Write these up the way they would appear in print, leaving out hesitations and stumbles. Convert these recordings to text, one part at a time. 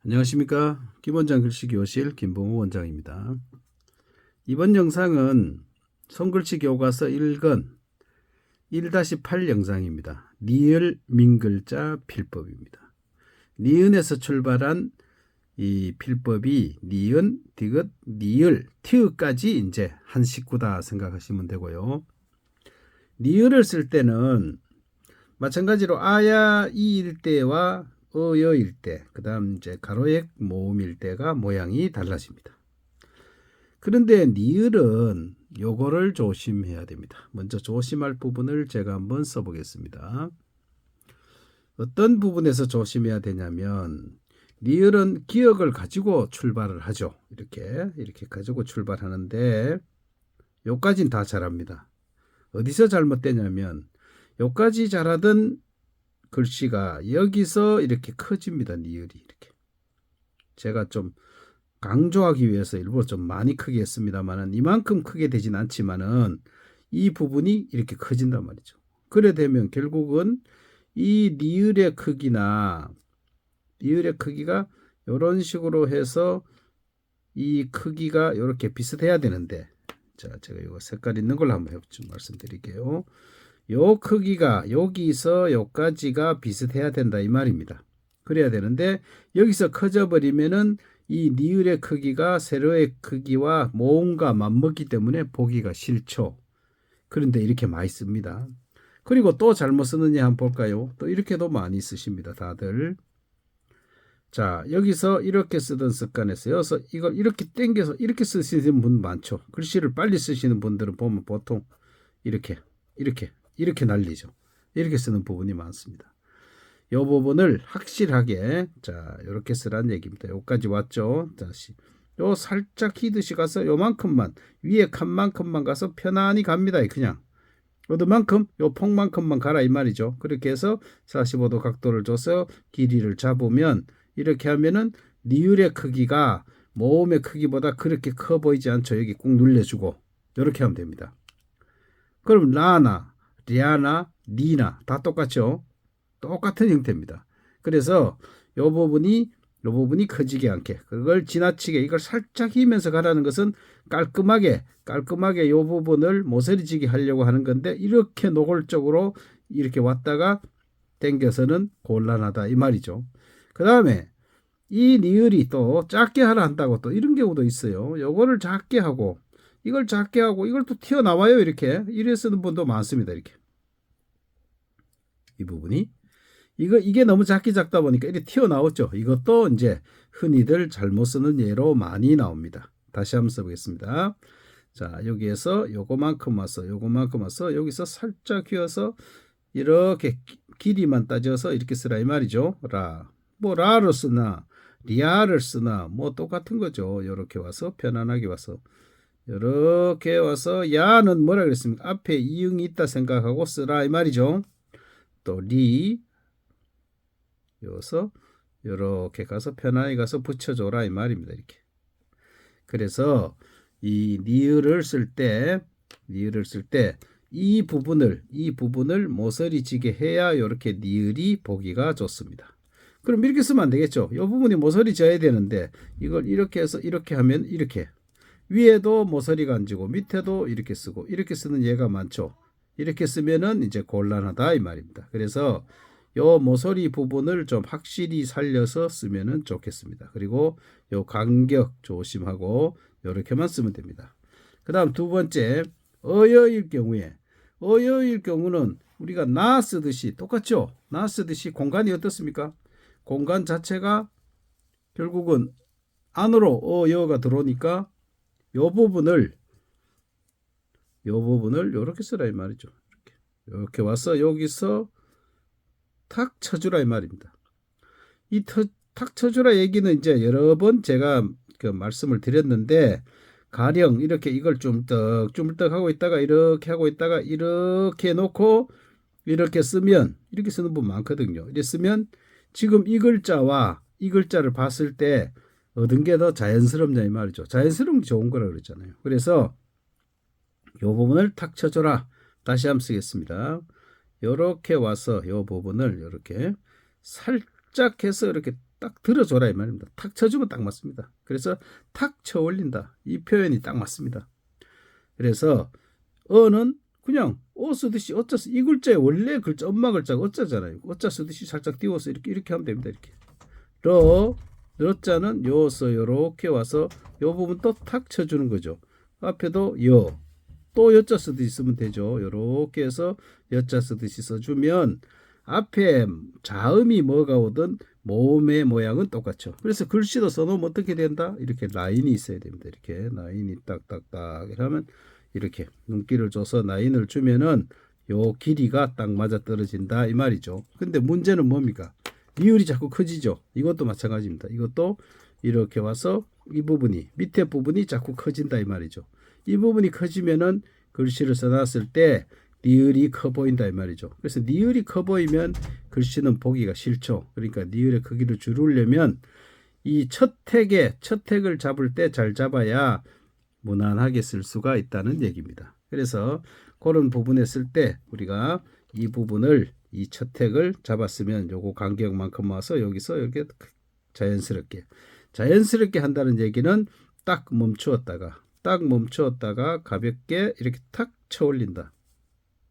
안녕하십니까. 김원장 글씨교실 김봉호 원장입니다. 이번 영상은 손글씨 교과서 1권 1-8 영상입니다. 니을 민글자 필법입니다. 니은에서 출발한 이 필법이 니은, 디귿, 니을, 티읕까지 이제 한 식구다 생각하시면 되고요. 니을을 쓸 때는 마찬가지로 아야, 이일 때와 어여일 때, 그 다음 이제 가로액 모음일 때가 모양이 달라집니다. 그런데 니을은 요거를 조심해야 됩니다. 먼저 조심할 부분을 제가 한번 써보겠습니다. 어떤 부분에서 조심해야 되냐면, 니을은 기억을 가지고 출발을 하죠. 이렇게 가지고 출발하는데, 요까진 다 잘합니다. 어디서 잘못되냐면, 요까지 잘하던 글씨가 여기서 이렇게 커집니다. 니을이 이렇게. 제가 좀 강조하기 위해서 일부러 좀 많이 크게 했습니다만은 이만큼 크게 되진 않지만은 이 부분이 이렇게 커진단 말이죠. 그래 되면 결국은 이 니을의 크기가 이런 식으로 해서 이 크기가 이렇게 비슷해야 되는데, 자, 제가 이거 색깔 있는 걸로 한번 좀 말씀드릴게요. 요 크기가 여기서 여기까지가 비슷해야 된다 이 말입니다. 그래야 되는데 여기서 커져 버리면은 이 니을의 크기가 세로의 크기와 모음과 맞먹기 때문에 보기가 싫죠. 그런데 이렇게 많이 씁니다. 그리고 또 잘못 쓰느냐 한번 볼까요? 또 이렇게도 많이 쓰십니다. 다들. 자, 여기서 이렇게 쓰던 습관에서 여기서 이걸 이렇게 당겨서 이렇게 쓰시는 분 많죠. 글씨를 빨리 쓰시는 분들은 보면 보통 이렇게 날리죠. 이렇게 쓰는 부분이 많습니다. 이 부분을 확실하게, 자, 이렇게 쓰라는 얘기입니다. 여기까지 왔죠. 다시 요 살짝 히듯이 가서 요만큼만, 위에 칸만큼만 가서 편안히 갑니다. 그냥 어느만큼, 요 폭만큼만 가라 이 말이죠. 그렇게 해서 45도 각도를 줘서 길이를 잡으면, 이렇게 하면은 니을의 크기가 모음의 크기보다 그렇게 커 보이지 않죠. 여기 꾹 눌러주고 이렇게 하면 됩니다. 그럼 라나, 리아나, 니나 다 똑같죠. 똑같은 형태입니다. 그래서 이 부분이 커지지 않게, 그걸 지나치게 이걸 살짝 휘면서 가라는 것은 깔끔하게 이 부분을 모서리지게 하려고 하는 건데, 이렇게 노골적으로 이렇게 왔다가 당겨서는 곤란하다 이 말이죠. 그 다음에 이 니을이 또 작게 하라 한다고 또 이런 경우도 있어요. 요거를 작게 하고 이걸 작게 하고 이걸 또 튀어나와요. 이래 쓰는 분도 많습니다. 이렇게 이 부분이 이게 너무 작다 보니까 이렇게 튀어나왔죠. 이것도 이제 흔히들 잘못 쓰는 예로 많이 나옵니다. 다시 한번 써보겠습니다. 자, 여기에서 요거만큼 와서 여기서 살짝 휘어서 이렇게 길이만 따져서 이렇게 쓰라 이 말이죠. 라를 쓰나 리아를 쓰나 뭐 똑같은 거죠. 이렇게 와서 편안하게 와서 이렇게 와서 야는 뭐라 그랬습니까? 앞에 이응이 있다 생각하고 쓰라 이 말이죠. 또 여기서 이렇게 가서 편안히 가서 붙여줘라 이 말입니다. 이렇게. 그래서 이 니을을 쓸 때 이 부분을 모서리지게 해야 이렇게 니을이 보기가 좋습니다. 그럼 이렇게 쓰면 안 되겠죠. 이 부분이 모서리 져야 되는데 이걸 이렇게 해서 이렇게 하면 이렇게 위에도 모서리가 안 지고 밑에도 이렇게 쓰고 이렇게 쓰는 예가 많죠. 이렇게 쓰면은 이제 곤란하다 이 말입니다. 그래서 요 모서리 부분을 좀 확실히 살려서 쓰면은 좋겠습니다. 그리고 요 간격 조심하고 요렇게만 쓰면 됩니다. 그 다음 두 번째, 어여일 경우는 우리가 나 쓰듯이 똑같죠? 나 쓰듯이 공간이 어떻습니까? 공간 자체가 결국은 안으로 어여가 들어오니까 요 부분을 요렇게 쓰라 이 말이죠. 이렇게 와서 여기서 탁 쳐주라 이 말입니다. 이 탁 쳐주라 얘기는 이제 여러 번 제가 그 말씀을 드렸는데, 가령 이렇게 이걸 쭈물떡 하고 있다가 이렇게 하고 있다가 이렇게 놓고 이렇게 쓰면, 이렇게 쓰는 분 많거든요. 이렇게 쓰면 지금 이 글자와 이 글자를 봤을 때 어떤 게 더 자연스럽냐 이 말이죠. 자연스러운 게 좋은 거라 그랬잖아요. 그래서 이 부분을 탁 쳐줘라. 다시 한번 쓰겠습니다. 이렇게 와서 이 부분을 이렇게 살짝 해서 이렇게 딱 들어줘라 이 말입니다. 탁 쳐주면 딱 맞습니다. 그래서 탁 쳐 올린다. 이 표현이 딱 맞습니다. 그래서 어는 그냥 어 쓰듯이 어짜 이 글자의 원래 글자 엄마 글자가 어짜잖아요. 어짜 쓰듯이 살짝 띄워서 이렇게 하면 됩니다. 이렇게 러자는 요서 요렇게 와서 요 부분 또 탁 쳐주는 거죠. 앞에도 또 여자 쓰듯이 쓰면 되죠. 요렇게 해서 여자 쓰듯이 써주면 앞에 자음이 뭐가 오든 모음의 모양은 똑같죠. 그래서 글씨도 써놓으면 어떻게 된다? 이렇게 라인이 있어야 됩니다. 이렇게 라인이 딱딱딱 이러면 이렇게 눈길을 줘서 라인을 주면은 요 길이가 딱 맞아 떨어진다 이 말이죠. 근데 문제는 뭡니까? 리을이 자꾸 커지죠. 이것도 마찬가지입니다. 이것도 이렇게 와서 이 부분이 밑에 부분이 자꾸 커진다 이 말이죠. 이 부분이 커지면은 글씨를 써놨을 때 리을이 커 보인다 이 말이죠. 그래서 리을이 커 보이면 글씨는 보기가 싫죠. 그러니까 리을의 크기를 줄이려면 이 첫 택을 잡을 때 잘 잡아야 무난하게 쓸 수가 있다는 얘기입니다. 그래서 그런 부분에 쓸 때 우리가 이 부분을 이 첫 택을 잡았으면 요거 간격만큼 와서 여기서 이렇게 자연스럽게 한다는 얘기는 딱 멈추었다가 가볍게 이렇게 탁 쳐올린다.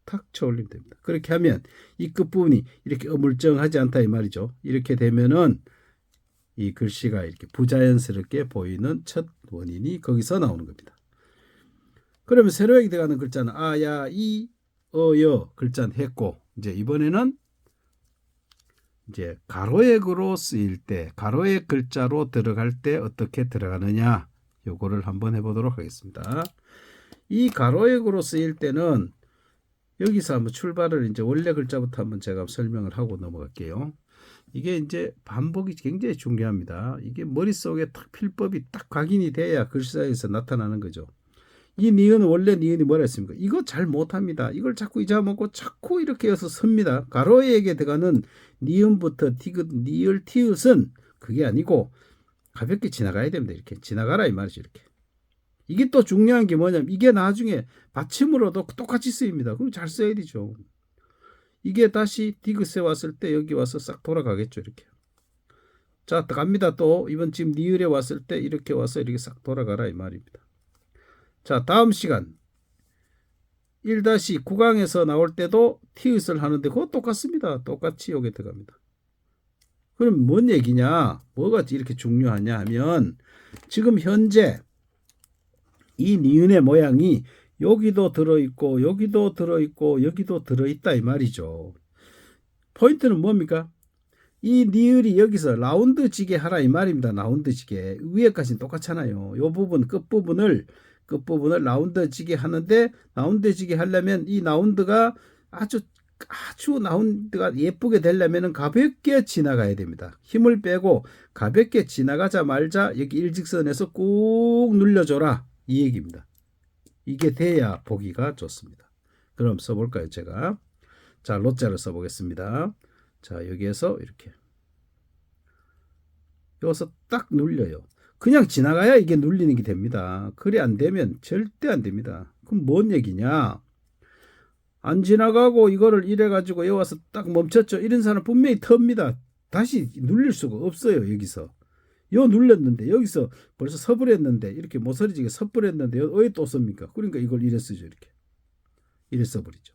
탁 쳐올리면 됩니다. 그렇게 하면 이 끝부분이 이렇게 어물쩡하지 않다 이 말이죠. 이렇게 되면은 이 글씨가 이렇게 부자연스럽게 보이는 첫 원인이 거기서 나오는 겁니다. 그러면 세로역이 들어가는 글자는 아, 야, 이, 여 글자는 했고 이제 이번에는 이제 가로액으로 쓰일 때 가로액 글자로 들어갈 때 어떻게 들어가느냐 요거를 한번 해보도록 하겠습니다. 이 가로액으로 쓰일 때는 여기서 한번 출발을 이제 원래 글자부터 한번 제가 설명을 하고 넘어갈게요. 이게 이제 반복이 굉장히 중요합니다. 이게 머릿속에 딱 필법이 딱 각인이 돼야 글자에서 나타나는 거죠. 이 니은은 원래 니은이 뭐라 했습니까? 이거 잘 못합니다. 이걸 자꾸 잊어먹고 자꾸 이렇게 해서 씁니다. 가로에게 들어가는 니은부터 티귿, 니을, 티읕은 그게 아니고 가볍게 지나가야 됩니다. 이렇게 지나가라 이 말이죠. 이렇게. 이게 또 중요한 게 뭐냐면 이게 나중에 받침으로도 똑같이 쓰입니다. 그럼 잘 써야 되죠. 이게 다시 디귿에 왔을 때 여기 와서 싹 돌아가겠죠. 이렇게. 자, 갑니다. 또 이번 지금 니을에 왔을 때 이렇게 와서 이렇게 싹 돌아가라 이 말입니다. 자, 다음 시간 1-9강에서 나올 때도 티읕을 하는데 그거 똑같습니다. 똑같이 여기 들어갑니다. 그럼 뭔 얘기냐? 뭐가 이렇게 중요하냐 하면 지금 현재 이 니은의 모양이 여기도 들어있고 여기도 들어있고 여기도 들어있다 이 말이죠. 포인트는 뭡니까? 이 니을이 여기서 라운드 지게 하라 이 말입니다. 라운드 지게. 위에까지는 똑같잖아요. 이 부분 끝부분을 라운드 지게 하는데 라운드 지게 하려면 이 라운드가 아주 라운드가 예쁘게 되려면 가볍게 지나가야 됩니다. 힘을 빼고 가볍게 지나가자마자 여기 일직선에서 꾹 눌려줘라 이 얘기입니다. 이게 돼야 보기가 좋습니다. 그럼 써볼까요? 제가 자 로자를 써보겠습니다. 자 여기에서 이렇게 여기서 딱 눌려요. 그냥 지나가야 이게 눌리는 게 됩니다. 그래 안 되면 절대 안 됩니다. 그럼 뭔 얘기냐? 안 지나가고 이거를 이래 가지고 여기 와서 딱 멈췄죠. 이런 사람 분명히 텁니다. 다시 눌릴 수가 없어요. 여기서 요 눌렸는데 여기서 벌써 서버렸는데 이렇게 모서리지게 서버렸는데 왜 또 씁니까? 그러니까 이걸 이래 쓰죠. 이래 써버리죠.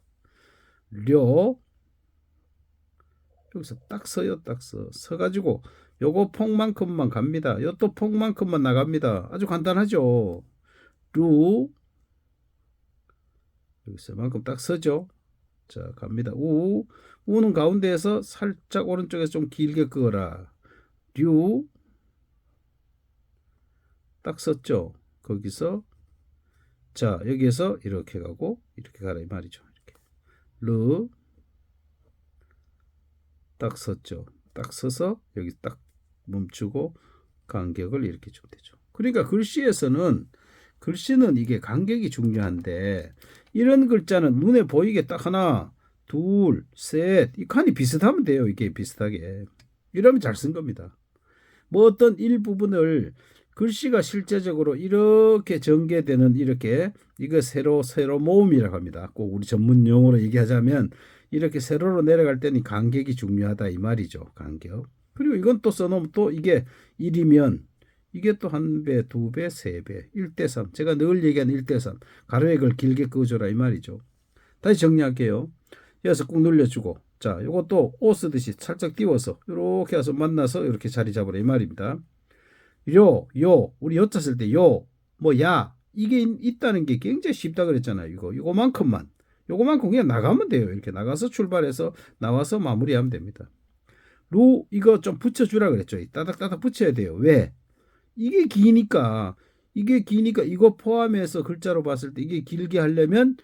여기서 딱 서요. 딱 서가지고 요거 폭만큼만 갑니다. 요 또 폭만큼만 나갑니다. 아주 간단하죠. 여기서 만큼 딱 서죠. 자 갑니다. 우는 가운데에서 살짝 오른쪽에서 좀 길게 그어라. 딱 썼죠. 거기서 자 여기에서 이렇게 가고 이렇게 가라 이 말이죠. 이렇게 딱 썼죠. 딱 서서 여기 딱 멈추고 간격을 이렇게 주면 되죠. 그러니까 글씨는 이게 간격이 중요한데 이런 글자는 눈에 보이게 딱 하나, 둘, 셋 이 칸이 비슷하면 돼요. 이게 비슷하게 이러면 잘 쓴 겁니다. 뭐 어떤 일부분을 글씨가 실제적으로 이렇게 전개되는 이렇게 이거 세로 모음이라고 합니다. 꼭 우리 전문 용어로 얘기하자면 이렇게 세로로 내려갈 때는 간격이 중요하다 이 말이죠. 간격. 그리고 이건 또 써놓으면 또 이게 1이면 이게 또 1배, 2배, 3배, 1대3. 제가 늘 얘기하는 1대3. 가로액을 길게 그어줘라 이 말이죠. 다시 정리할게요. 여기서 꾹 눌러주고, 자, 요것도 O 쓰듯이 살짝 띄워서 이렇게 해서 만나서 이렇게 자리 잡으라 이 말입니다. 우리 여자 쓸 때 야, 이게 있다는 게 굉장히 쉽다 그랬잖아요. 요거만큼 그냥 나가면 돼요. 이렇게 나가서 출발해서 나와서 마무리하면 됩니다. 이거 좀 붙여주라 그랬죠. 따닥따닥 붙여야 돼요. 왜? 이게 기니까 이거 포함해서 글자로 봤을 때 이게 길게 하려면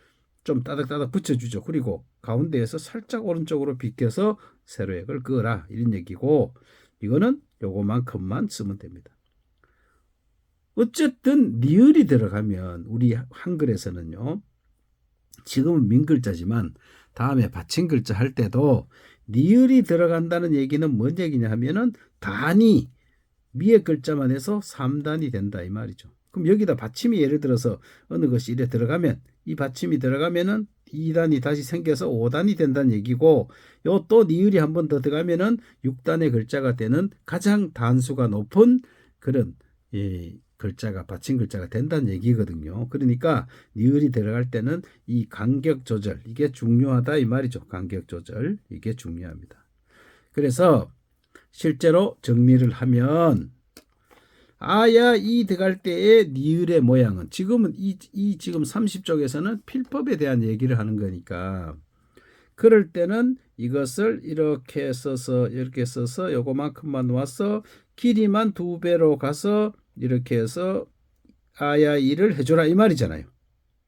좀 따닥따닥 붙여주죠. 그리고 가운데에서 살짝 오른쪽으로 비껴서 세로액을 그어라 이런 얘기고, 이거는 요거만큼만 쓰면 됩니다. 어쨌든 니을이 들어가면 우리 한글에서는요, 지금은 민글자지만 다음에 받침 글자 할 때도 니을이 들어간다는 얘기는 뭔 얘기냐 하면은 단위 위에 글자만 해서 3단이 된다 이 말이죠. 그럼 여기다 받침이 예를 들어서 어느 것이 이래 들어가면, 이 받침이 들어가면은 2단이 다시 생겨서 5단이 된다는 얘기고, 요 또 니을이 한 번 더 들어가면은 6단의 글자가 되는 가장 단수가 높은 그런 글자가 받침 글자가 된다는 얘기거든요. 그러니까 니을이 들어갈 때는 이 간격 조절 이게 중요하다 이 말이죠. 간격 조절 이게 중요합니다. 그래서 실제로 정리를 하면 아야 이 들어갈 때의 니을의 모양은 지금은 지금 30쪽에서는 필법에 대한 얘기를 하는 거니까, 그럴 때는 이것을 이렇게 써서 요거만큼만 와서 길이만 2배로 가서 이렇게 해서 아야 이를 해줘라 이 말이잖아요.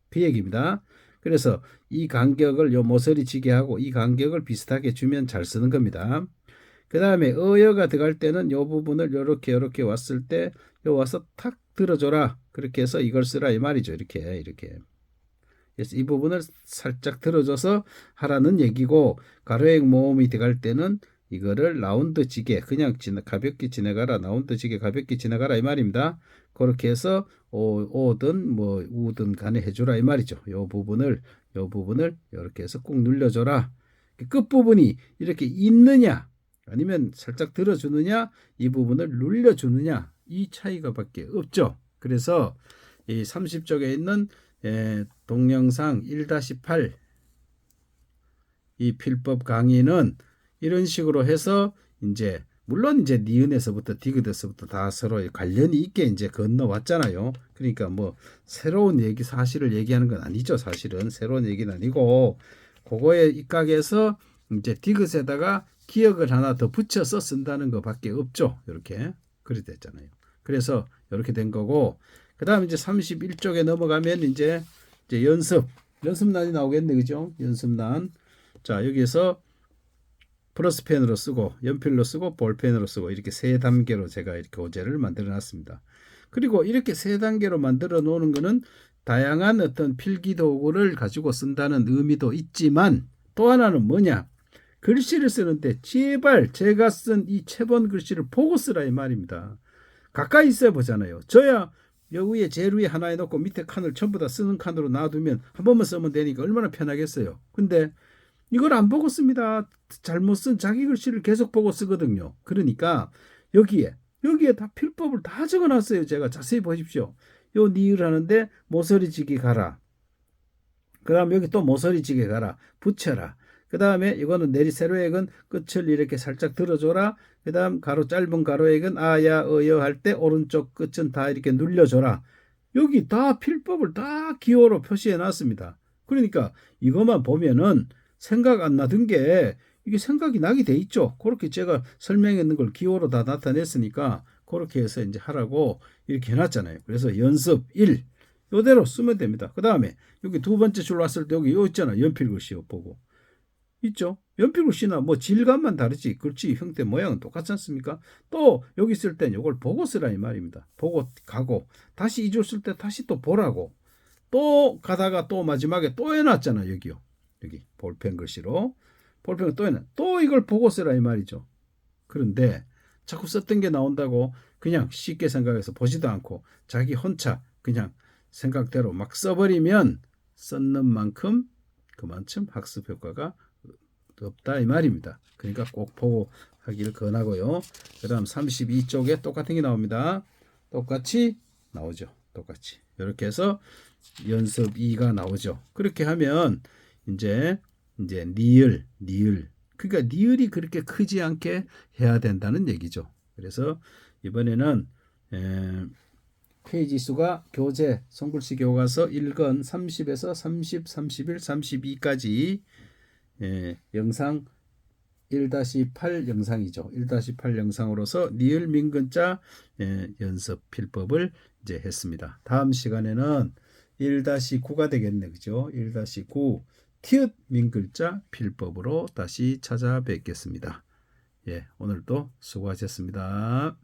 그 얘기입니다. 그래서 이 간격을 요 모서리 지게하고 이 간격을 비슷하게 주면 잘 쓰는 겁니다. 그 다음에 어여가 들어갈 때는 요 부분을 요렇게 왔을 때 요 와서 탁 들어줘라. 그렇게 해서 이걸 쓰라 이 말이죠. 이렇게. 그래서 이 부분을 살짝 들어줘서 하라는 얘기고, 가로액 모음이 들어갈 때는 이거를 라운드 지게 그냥 가볍게 지나가라. 라운드 지게 가볍게 지나가라 이 말입니다. 그렇게 해서 오든 뭐 우든 간에 해줘라 이 말이죠. 요 부분을 이렇게 해서 꾹 눌려줘라. 끝부분이 이렇게 있느냐 아니면 살짝 들어주느냐, 이 부분을 눌려주느냐, 이 차이가 밖에 없죠. 그래서 이 30쪽에 있는 동영상 1-8 이 필법 강의는 이런 식으로 해서 이제 물론 이제 니은에서부터 디귿에서부터 다 서로 관련이 있게 이제 건너왔잖아요. 그러니까 뭐 새로운 사실을 얘기하는 건 아니죠. 사실은 새로운 얘기는 아니고, 그거에 입각해서 이제 디귿에다가 기억을 하나 더 붙여서 쓴다는 것밖에 없죠. 이렇게 그리 됐잖아요. 그래서 이렇게 된 거고, 그 다음 이제 31쪽에 넘어가면 이제 연습란이 나오겠네, 그죠? 연습란. 자, 여기서 플러스 펜으로 쓰고 연필로 쓰고 볼펜으로 쓰고 이렇게 세 단계로 제가 이렇게 호재를 만들어 놨습니다. 그리고 이렇게 세 단계로 만들어 놓는 거는 다양한 어떤 필기 도구를 가지고 쓴다는 의미도 있지만, 또 하나는 뭐냐? 글씨를 쓰는데 제발 제가 쓴 이 체본 글씨를 보고 쓰라 이 말입니다. 가까이 있어 보잖아요. 저야 여기에 제일 위에 하나 해놓고 밑에 칸을 전부 다 쓰는 칸으로 놔두면 한 번만 쓰면 되니까 얼마나 편하겠어요. 근데 이걸 안 보고 씁니다. 잘못 쓴 자기 글씨를 계속 보고 쓰거든요. 그러니까 여기에 다 필법을 다 적어놨어요. 제가 자세히 보십시오. 요 니을 하는데 모서리지기 가라. 그 다음 여기 또 모서리지기 가라. 붙여라. 그 다음에 이거는 세로액은 끝을 이렇게 살짝 들어줘라. 그 다음 짧은 가로액은 아야 어여 할 때 오른쪽 끝은 다 이렇게 눌려줘라. 여기 다 필법을 다 기호로 표시해 놨습니다. 그러니까 이것만 보면은 생각 안 나던 게 이게 생각이 나게 돼 있죠. 그렇게 제가 설명했는 걸 기호로 다 나타냈으니까 그렇게 해서 이제 하라고 이렇게 해놨잖아요. 그래서 연습 1 이대로 쓰면 됩니다. 그 다음에 여기 두 번째 줄 왔을 때 여기 있잖아. 연필 글씨 보고 있죠. 연필 글씨나 뭐 질감만 다르지 글씨 형태 모양은 똑같지 않습니까? 또 여기 쓸 땐 이걸 보고 쓰라 이 말입니다. 보고 가고 다시 이 줄 쓸 때 다시 또 보라고, 또 가다가 또 마지막에 또 해놨잖아. 여기요. 여기 볼펜 글씨로 볼펜을 또 이걸 보고 쓰라 이 말이죠. 그런데 자꾸 썼던 게 나온다고 그냥 쉽게 생각해서 보지도 않고 자기 혼자 그냥 생각대로 막 써버리면 썼는 만큼 그만큼 학습 효과가 없다 이 말입니다. 그러니까 꼭 보고 하기를 권하고요. 그다음 32쪽에 똑같은 게 나옵니다. 똑같이 나오죠. 똑같이 이렇게 해서 연습 2가 나오죠. 그렇게 하면 이제 니을 그러니까 니을이 그렇게 크지 않게 해야 된다는 얘기죠. 그래서 이번에는 페이지 수가 교재 손글씨 교과서 1권 30에서 30, 31, 32까지 영상 1-8 영상이죠. 1-8 영상으로서 니을 민근자 연습 필법을 이제 했습니다. 다음 시간에는 1-9가 되겠네. 그죠? 1-9 티읕 민글자 필법으로 다시 찾아뵙겠습니다. 예, 오늘도 수고하셨습니다.